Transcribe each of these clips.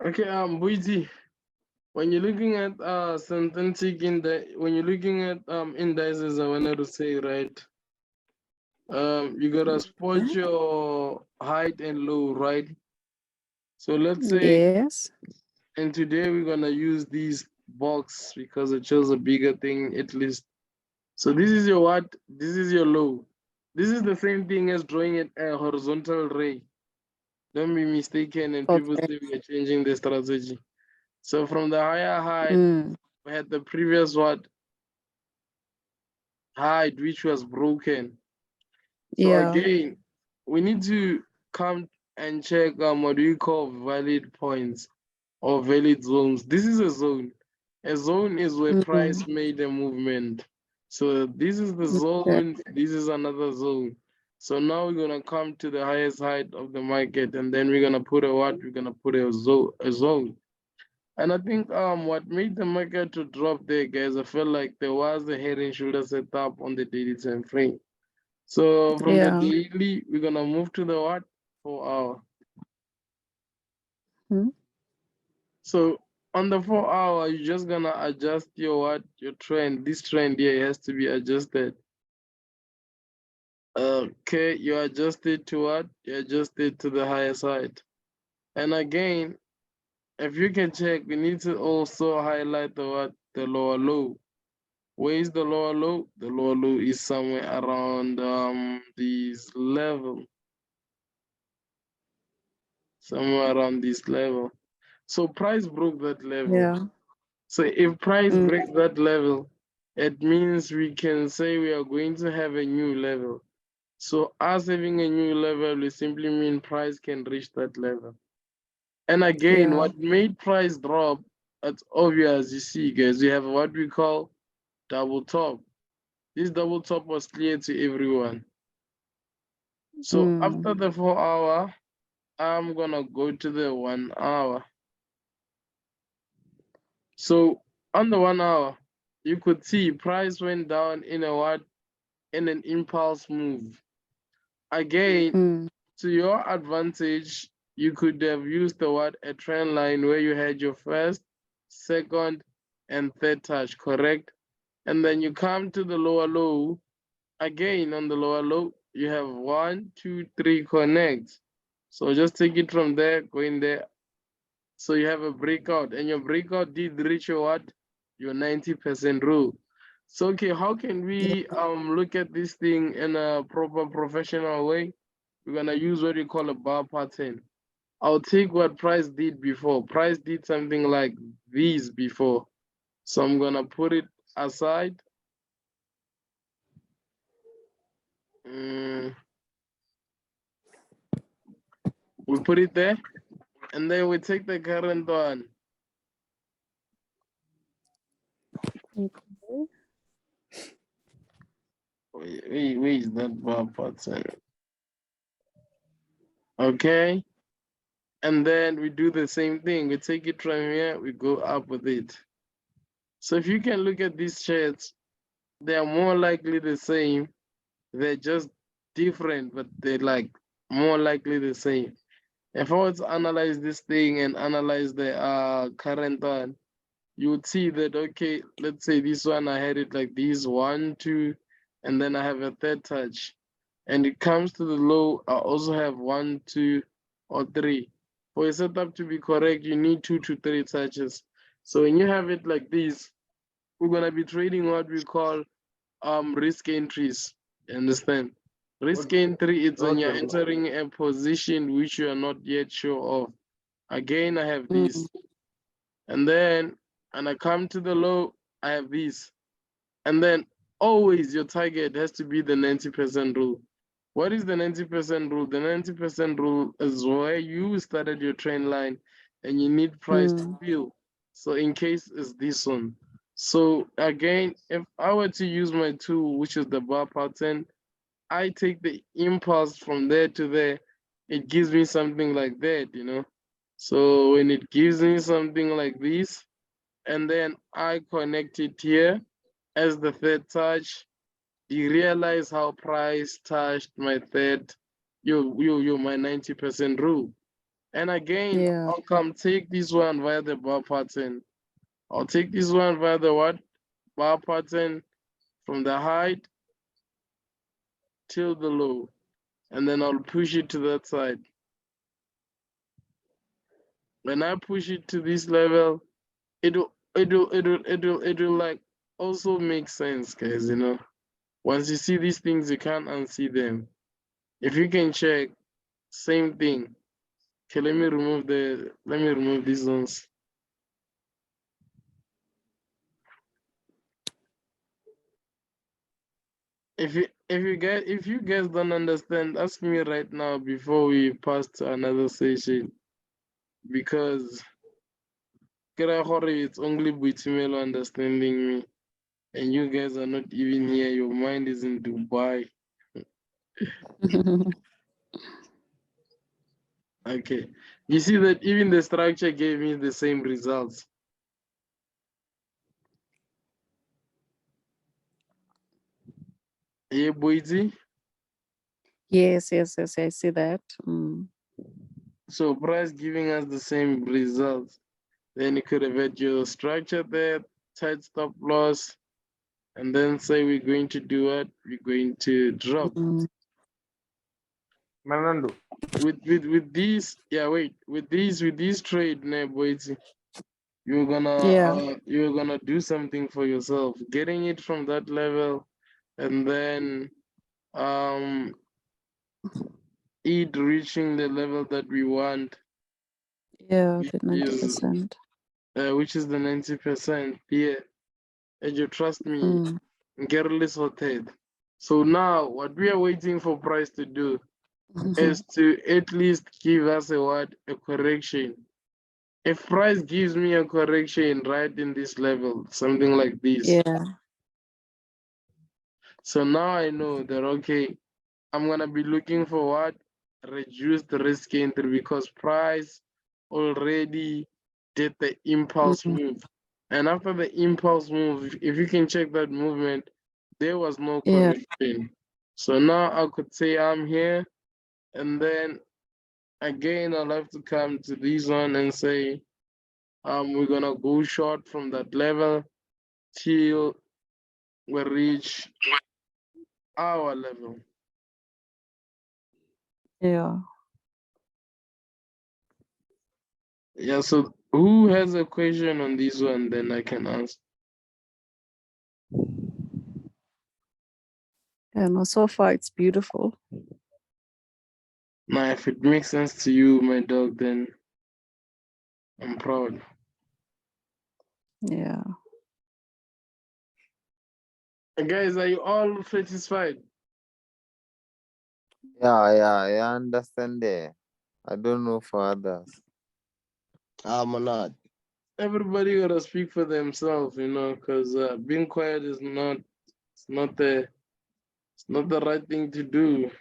Okay, Buiji, when you're looking at synthetic when you're looking at indices, I wanted to say, right? You gotta spot your height and low, right? So let's say, Yes. and today we're gonna use these box because it shows a bigger thing at least. So this is your what? This is your low. This is the same thing as drawing it a horizontal ray. Don't be mistaken, and people Okay. say we are changing the strategy. So from the higher height, Mm. we had the previous what height, which was broken. So Yeah. again, we need to come and check what do you call valid points or valid zones. This is a zone. A zone is where price Mm. made a movement. So this is the Okay. zone, this is another zone. So now we're gonna come to the highest height of the market, and then we're gonna put a what? We're gonna put a zone. And I think what made the market to drop there, guys, I felt like there was a head and shoulder set up on the daily time frame. So from the Yeah. daily, we're gonna move to the what? 4 hour. Mm. So on the 4 hour, you're just gonna adjust your what? Your trend. This trend here has to be adjusted. Okay, you adjust it to what? You adjust it to the higher side. And again, if you can check, we need to also highlight the what? The lower low. Where is the lower low? The lower low is somewhere around this level. Somewhere around this level. So price broke that level. Yeah. So if price Mm. breaks that level, it means we can say we are going to have a new level. So us having a new level will simply mean price can reach that level. And again, Yeah. what made price drop, it's obvious, you see, guys, we have what we call double top. This double top was clear to everyone. So Mm. after the 4 hour, I'm gonna go to the 1 hour. So on the 1 hour, you could see price went down in a what? In an impulse move. Again, Mm. to your advantage, you could have used the what? A trend line where you had your first, second, and third touch, correct? And then you come to the lower low. Again, on the lower low, you have 1, 2, 3 connects. So just take it from there, go in there. So you have a breakout, and your breakout did reach your what? Your 90% rule. So okay, how can we Yeah. look at this thing in a proper professional way? We're gonna use what we call a bar pattern. I'll take what price did before. Price did something like these before. So I'm gonna put it aside. Mm, we put it there, and then we take the current one. Okay. Wait, is that bar pattern? Okay. And then we do the same thing. We take it from here, we go up with it. So if you can look at these charts, they are more likely the same. They're just different, but they're like more likely the same. If I was to analyze this thing and analyze the current one, you would see that okay, let's say this one I had it like this, 1, 2, and then I have a third touch. And it comes to the low, I also have 1, 2, or 3. For a setup to be correct, you need 2 to 3 touches. So when you have it like this, we're gonna be trading what we call risk entries. You understand? Risk entry is when you're entering a position which you are not yet sure of. Again, I have this. Mm. And then and I come to the low, I have this. And then always your target has to be the 90% rule. What is the 90% rule? The 90% rule is where you started your trend line and you need price to Mm. fill. So in case it's this one. So again, if I were to use my tool, which is the bar pattern, I take the impulse from there to there. It gives me something like that. So when it gives me something like this, and then I connect it here as the third touch, you realize how price touched my third, my 90% rule. And again, Yeah. I'll come take this one via the bar pattern. I'll take this one via the what? Bar pattern from the height till the low. And then I'll push it to that side. When I push it to this level, it'll like also make sense, guys, you know. Once you see these things, you can't unsee them. If you can check, same thing. Okay, let me remove these ones. If you guys don't understand, ask me right now before we pass to another session. Because it's only Buitimelo understanding me. And you guys are not even here. Your mind is in Dubai. Okay. You see that even the structure gave me the same results. Yeah, Boydie? Yes, yes, yes, I see that. So price giving us the same results. Then you could have had your structure there, tight stop loss, and then say we're going to do what? We're going to drop. Manando. With these, yeah, wait, with these trade, Boydie, Yeah. you're gonna do something for yourself, getting it from that level, and then um it reaching the level that we want, Yeah, which the is 90%. the 90%. Yeah, and you trust me, get sorted. So now what we are waiting for price to do is to at least give us a what? A correction. If price gives me a correction right in this level, something like this. Yeah. So now I know that okay, I'm gonna be looking for what? Reduced risk entry because price already did the impulse move. And after the impulse move, if you can check that movement, there was no Yeah. correction. So now I could say I'm here, and then again I'll have to come to this one and say we're gonna go short from that level till we reach our level. Yeah. Yeah, so who has a question on this one, then I can answer. Yeah, no, so far it's beautiful. Now, if it makes sense to you, my dog, then I'm proud. Yeah. Guys, are you all satisfied? Yeah, I understand there. I don't know for others. I'm not. Everybody gotta speak for themselves, you know, because being quiet is not, it's not the right thing to do.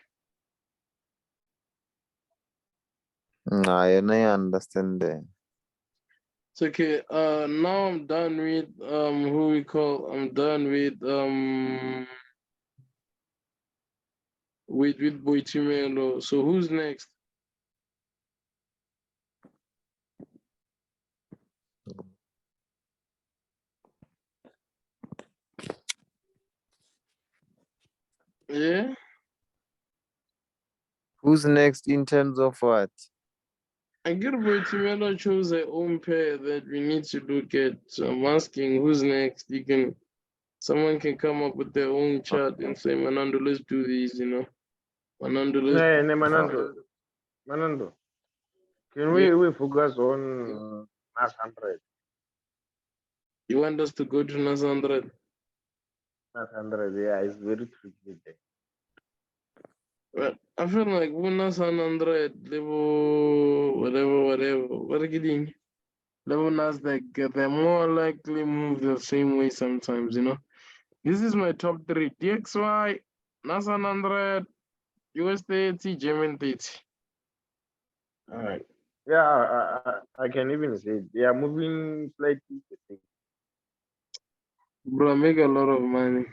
I understand there. It's okay. Now I'm done with who we call. I'm done with Boitimelo. So who's next? Yeah. Who's next in terms of what? I get Boitimelo chose their own pair that we need to look at. So I'm asking who's next. Someone can come up with their own chart and say, Manando, let's do these, you know. Manando, let's do Oh. Manando. Can yeah. we focus on Nas 100? You want us to go to Nasandra? Nas 100, yeah, it's very tricky there. Well, I feel like when Nasandra level whatever, what are you getting? Level Nasdaq, they're more likely move the same way sometimes, you know. This is my top three. DXY, Nasandra, US30, German 30. All right. Yeah, I can even say it. They are moving slightly the same. Bro, I make a lot of money.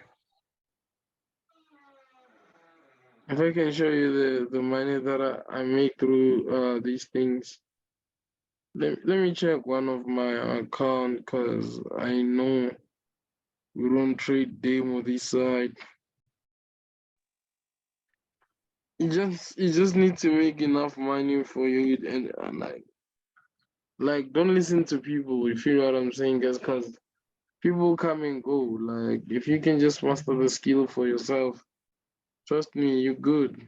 If I can show you the money that I make through these things. Let me check one of my account because I know we don't trade demo this side. You just need to make enough money for you and like don't listen to people. You feel what I'm saying, guys? Because people come and go. Like if you can just master the skill for yourself, trust me, you're good.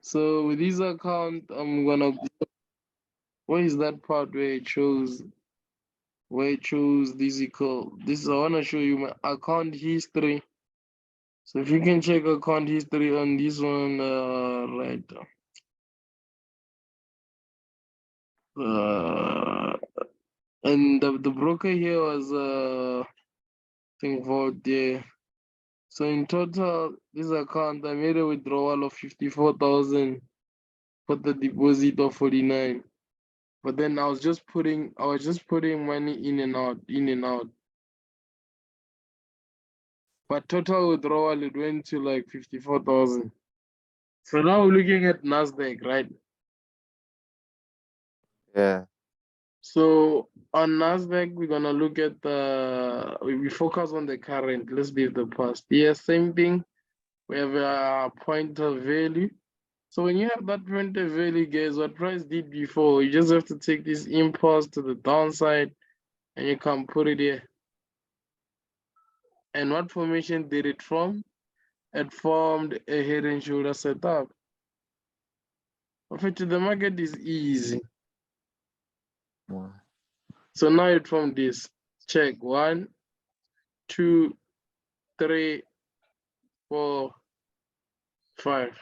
So with this account, I'm gonna. What is that part where it shows? Where it shows this equal? This I wanna show you my account history. So if you can check account history on this one, right. And the broker here was I think for there. So in total, this account I made a withdrawal of 54,000 for the deposit of 49. But then I was just putting money in and out, in and out. But total withdrawal it went to like 54,000. So now we're looking at Nasdaq, right? Yeah. So on Nasdaq, we're gonna look at we focus on the current. Let's leave the past. Yeah, same thing. We have a point of value. So when you have that point of value, guys, what price did before, you just have to take this impulse to the downside and you can put it here. And what formation did it form? It formed a head and shoulder setup. Of the market is easy. So now it formed this. Check 1, 2, 3, 4, 5.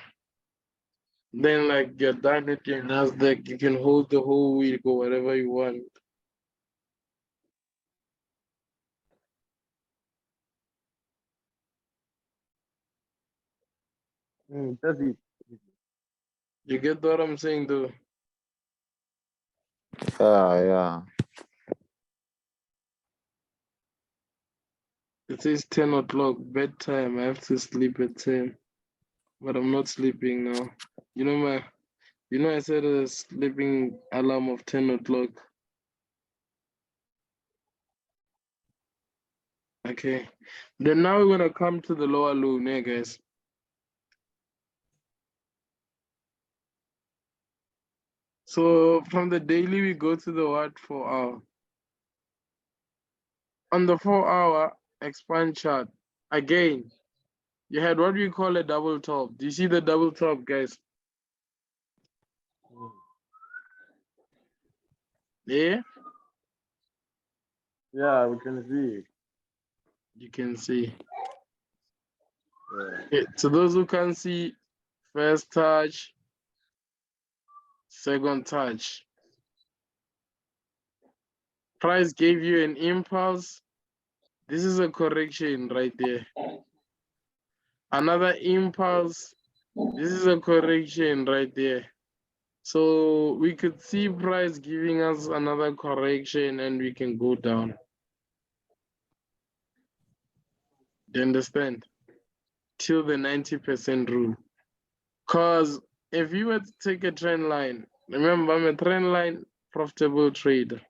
Then like you're done with your Nasdaq, you can hold the whole week or whatever you want. That's it. You get what I'm saying though? Yeah. It says 10 o'clock, bedtime. I have to sleep at 10. But I'm not sleeping now. You know I set a sleeping alarm of 10 o'clock. Okay. Then now we're gonna come to the lower low, yeah, guys. So from the daily we go to the what 4 hour. On the 4 hour expand chart, again, you had what we call a double top. Do you see the double top, guys? Yeah? Yeah, we can see it. You can see. Yeah. Okay, to those who can see, first touch, second touch. Price gave you an impulse. This is a correction right there. Another impulse. This is a correction right there. So we could see price giving us another correction and we can go down. Do you understand? Till the 90% rule. Because if you were to take a trend line, remember I'm a trend line profitable trader.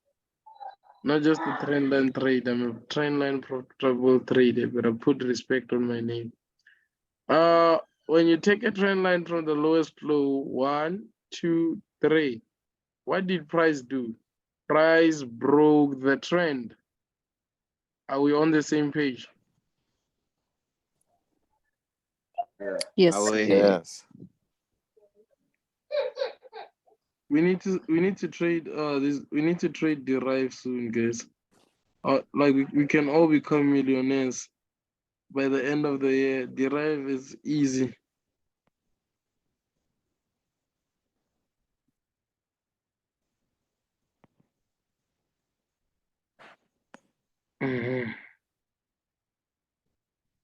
Not just a trend line trader, I'm a trend line profitable trader, but I put respect on my name. When you take a trend line from the lowest low, 1, 2, 3, what did price do? Price broke the trend. Are we on the same page? Yeah. Yes. Yes. We need to trade we need to trade derive soon, guys. Like we can all become millionaires by the end of the year. Derive is easy.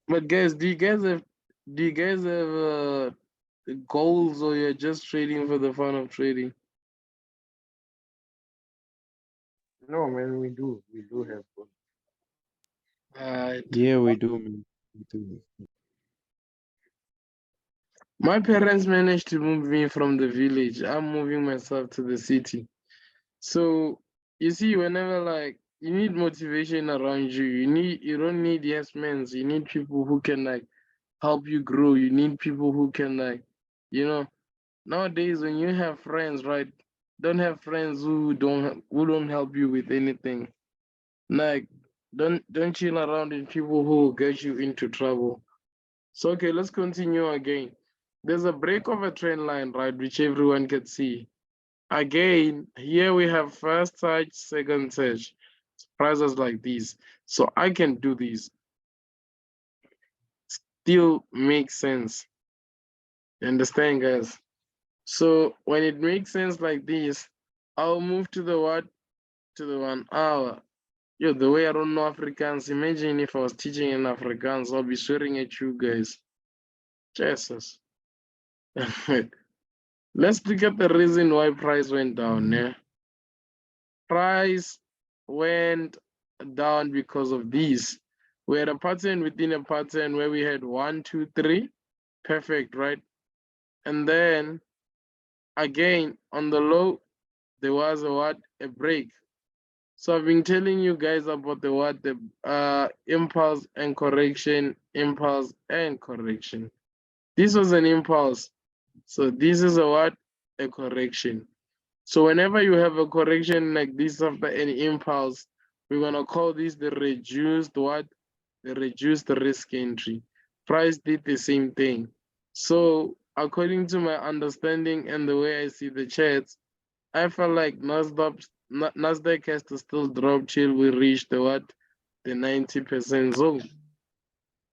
But guys, do you guys have goals, or you're just trading for the fun of trading? No, man, we do. We do have fun. Alright. Yeah, we do, man. We do. My parents managed to move me from the village. I'm moving myself to the city. So you see, whenever like you need motivation around you, you don't need yes men. You need people who can like help you grow. You need people who can like, you know, nowadays when you have friends, right? Don't have friends who don't help you with anything. Like don't chill around with people who will get you into trouble. So okay, let's continue again. There's a break of a trend line, right, which everyone can see. Again, here we have first touch, second touch. Prices like these. So I can do these. Still makes sense. You understand, guys? So when it makes sense like this, I'll move to the what? To the 1 hour. Yo, the way I don't know Afrikaans, imagine if I was teaching in Afrikaans, I'll be swearing at you guys. Jesus. Let's look at the reason why price went down. Yeah? Price went down because of these. We had a pattern within a pattern where we had 1, 2, 3. Perfect, right? And then again on the low, there was a what? A break. So I've been telling you guys about the what? The impulse and correction, impulse and correction. This was an impulse. So this is a what? A correction. So whenever you have a correction like this after an impulse, we're gonna call this the reduced what? The reduced risk entry. Price did the same thing. So according to my understanding and the way I see the charts, I felt like Nasdaq has to still drop till we reach the what? The 90% zone.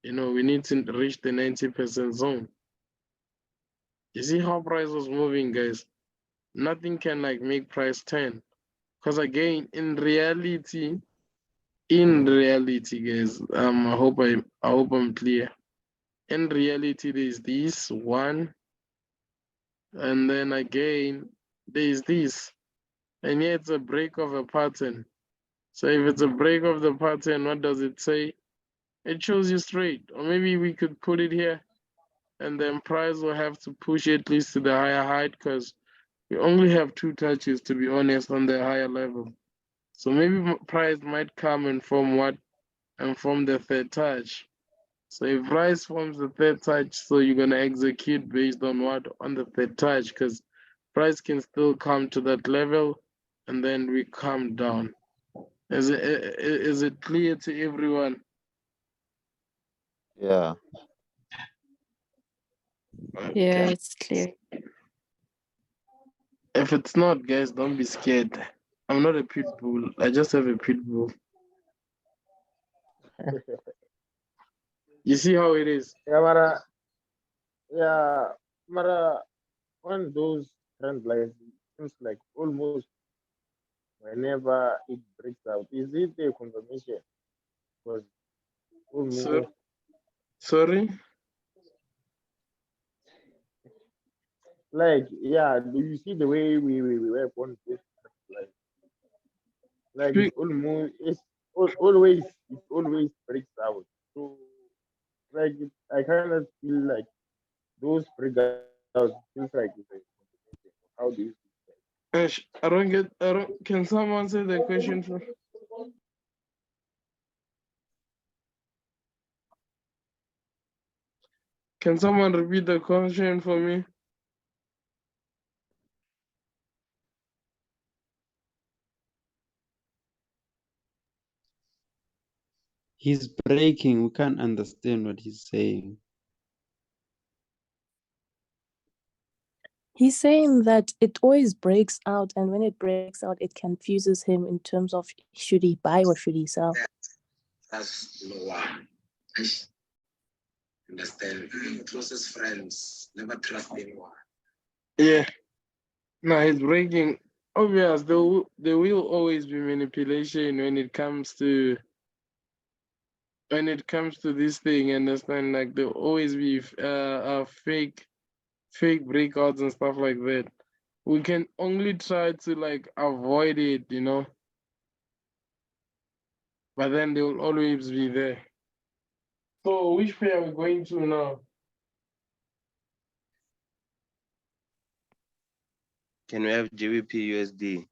You know, we need to reach the 90% zone. You see how price was moving, guys? Nothing can like make price turn. Because again, in reality, guys, I hope I'm clear. In reality, there's this one, and then again, there's this. And here it's a break of a pattern. So if it's a break of the pattern, what does it say? It shows you straight. Or maybe we could put it here, and then price will have to push at least to the higher height because we only have 2 touches, to be honest, on the higher level. So maybe price might come and form what? And form the third touch. So if price forms the third touch, so you're gonna execute based on what? On the third touch, because price can still come to that level and then we come down. Is it clear to everyone? Yeah. Yeah, Okay. it's clear. If it's not, guys, don't be scared. I'm not a pit bull. I just have a pit bull. You see how it is? Yeah, Mara, yeah, Mara, on those trend lines, it seems like almost whenever it breaks out, is it a confirmation? Because almost Sorry? like, yeah, do you see the way we work on this? Like it's almost it always breaks out. So like I kind of feel like those breakouts feels like it's a competition. How do you see Ash, can someone say the question for? Can someone repeat the question for me? He's breaking. We can't understand what he's saying. He's saying that it always breaks out, and when it breaks out, it confuses him in terms of should he buy or should he sell. That's lower. I understand. Closest friends never trust anyone. Yeah. No, he's breaking. Obvious, there will always be manipulation when it comes to this thing. Understand? Like there'll always be fake breakouts and stuff like that. We can only try to like avoid it, you know. But then they will always be there. So which pair are we going to now? Can we have GBP USD?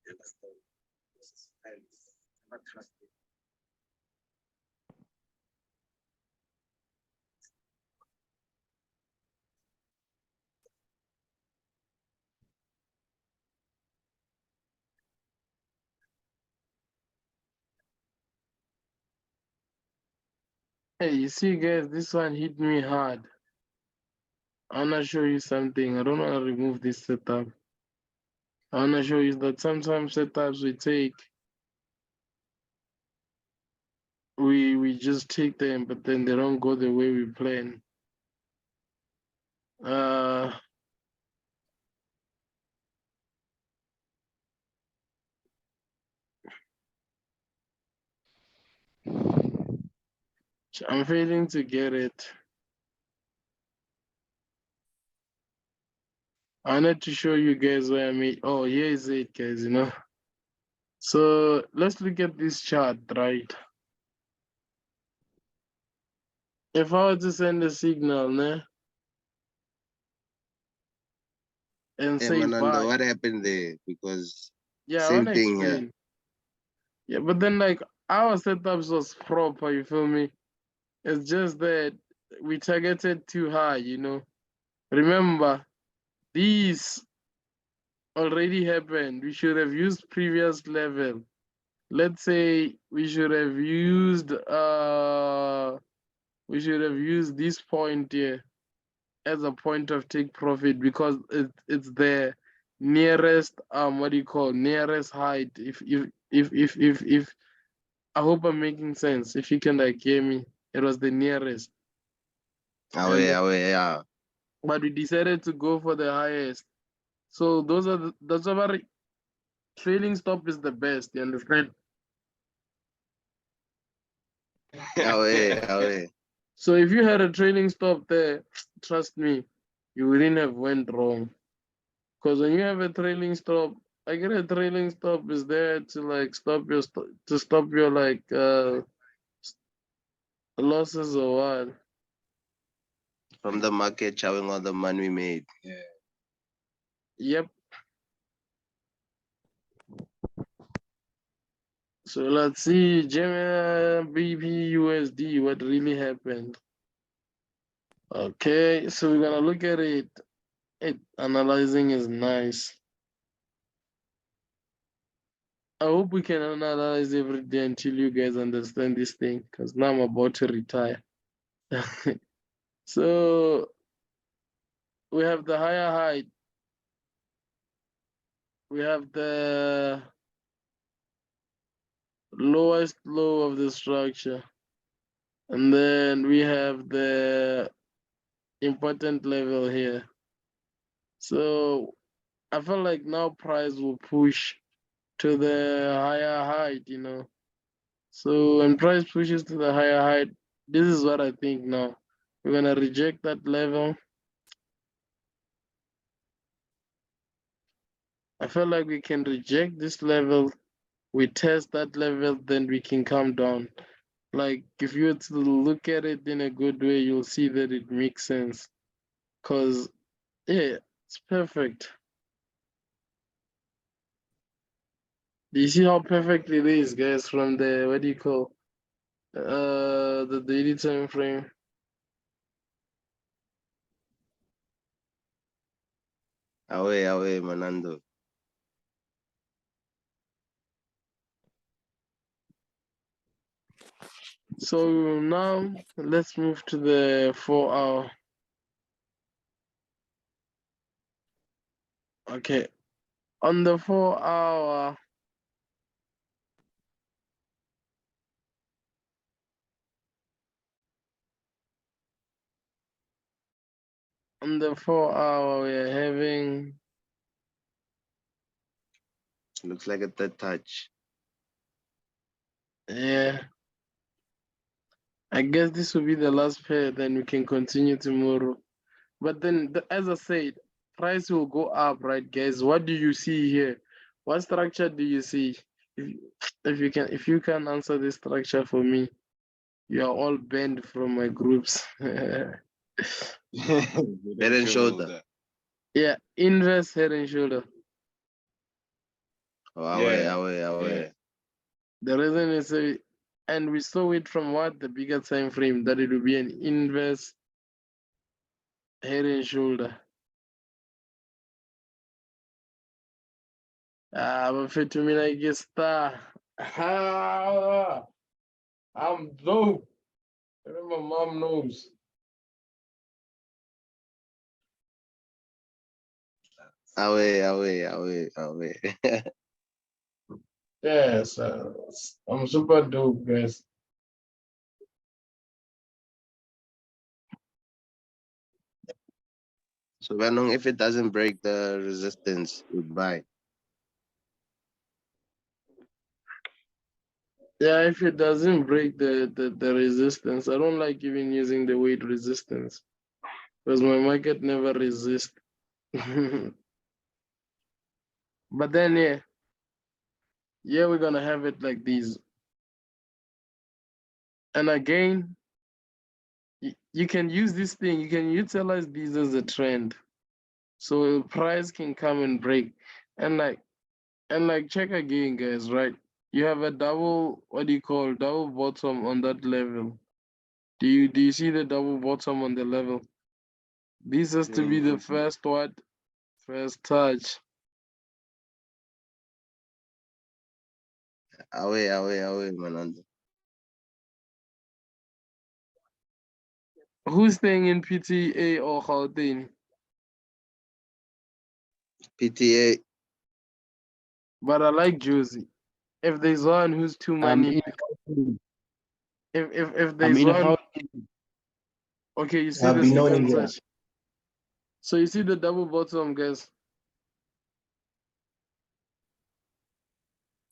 Understand? Closest friends, never trust them. Hey, you see, guys, this one hit me hard. I wanna show you something. I don't wanna remove this setup. I wanna show you that sometimes setups we just take them, but then they don't go the way we plan. I'm failing to get it. I wanted to show you guys where I made. Oh, here is it, guys. So let's look at this chart, right? If I were to send a signal, and Hey, say Mananda, buy, what happened there? Because yeah, I same wanna thing here. explain. Yeah, but then like our setups was proper. You feel me? It's just that we targeted too high. Remember, these already happened. We should have used previous level. Let's say we should have used this point here as a point of take profit because it's the nearest what do you call nearest height. If I hope I'm making sense. If you can like hear me, it was the nearest. And Yeah. but we decided to go for the highest. So that's why trailing stop is the best. You understand? Away. So if you had a trailing stop there, trust me, you wouldn't have went wrong. Because when you have a trailing stop, I get a trailing stop is there to like stop your like losses or what. From the market showing all the money we made. Yep. So let's see, GBP USD, what really happened. Okay, so we're gonna look at it. Analyzing is nice. I hope we can analyze every day until you guys understand this thing, because now I'm about to retire. So we have the higher height. We have the lowest low of the structure. And then we have the important level here. So I feel like now price will push to the higher height. So when price pushes to the higher height, this is what I think now. We're gonna reject that level. I feel like we can reject this level. We test that level, then we can come down. Like if you were to look at it in a good way, you'll see that it makes sense. Cause yeah, it's perfect. Do you see how perfect it is, guys, from the what do you call the daily time frame? Away, Manando. So now let's move to the 4 hour. Okay. On the 4 hour, we're having Looks like a third touch. yeah. I guess this will be the last pair, then we can continue tomorrow. But then, as I said, price will go up, right, guys? What do you see here? What structure do you see? If you can answer this structure for me, you are all banned from my groups. Head and shoulder. Yeah, inverse head and shoulder. Oh, away. The reason is, and we saw it from what the bigger time frame that it will be an inverse head and shoulder. But for to me like a star. I'm dope. Even my mom knows. Away. Yes, I'm super dope, guys. So Venom, if it doesn't break the resistance, we buy. Yeah, if it doesn't break the resistance, I don't like even using the weight resistance because my market never resists. But then, yeah, we're gonna have it like these. And again, you can use this thing, you can utilize these as a trend. So the price can come and break. And like check again, guys, right? You have a double, what do you call, double bottom on that level. Do you see the double bottom on the level? This has to be the first what? First touch. Away, man. Who's staying in PTA or Gauteng? PTA. But I like Josie. If there's one who's too money, if there's one, okay, you see I've the been on second it, yeah. touch. So you see the double bottom, guys.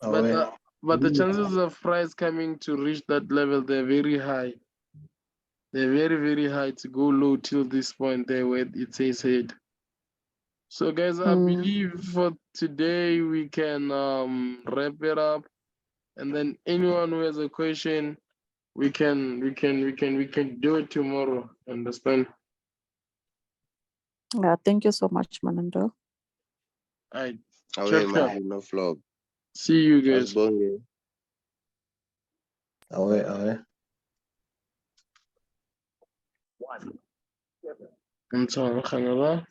But the chances of price coming to reach that level, they're very high. They're very, very high to go low till this point there where it says head. So guys, I believe for today we can wrap it up. And then anyone who has a question, we can do it tomorrow. Understand? Yeah, thank you so much, Manando. Alright. Away, Chapter. man. No flop. See you That's guys. bonge. Away. Canada.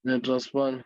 Net respond.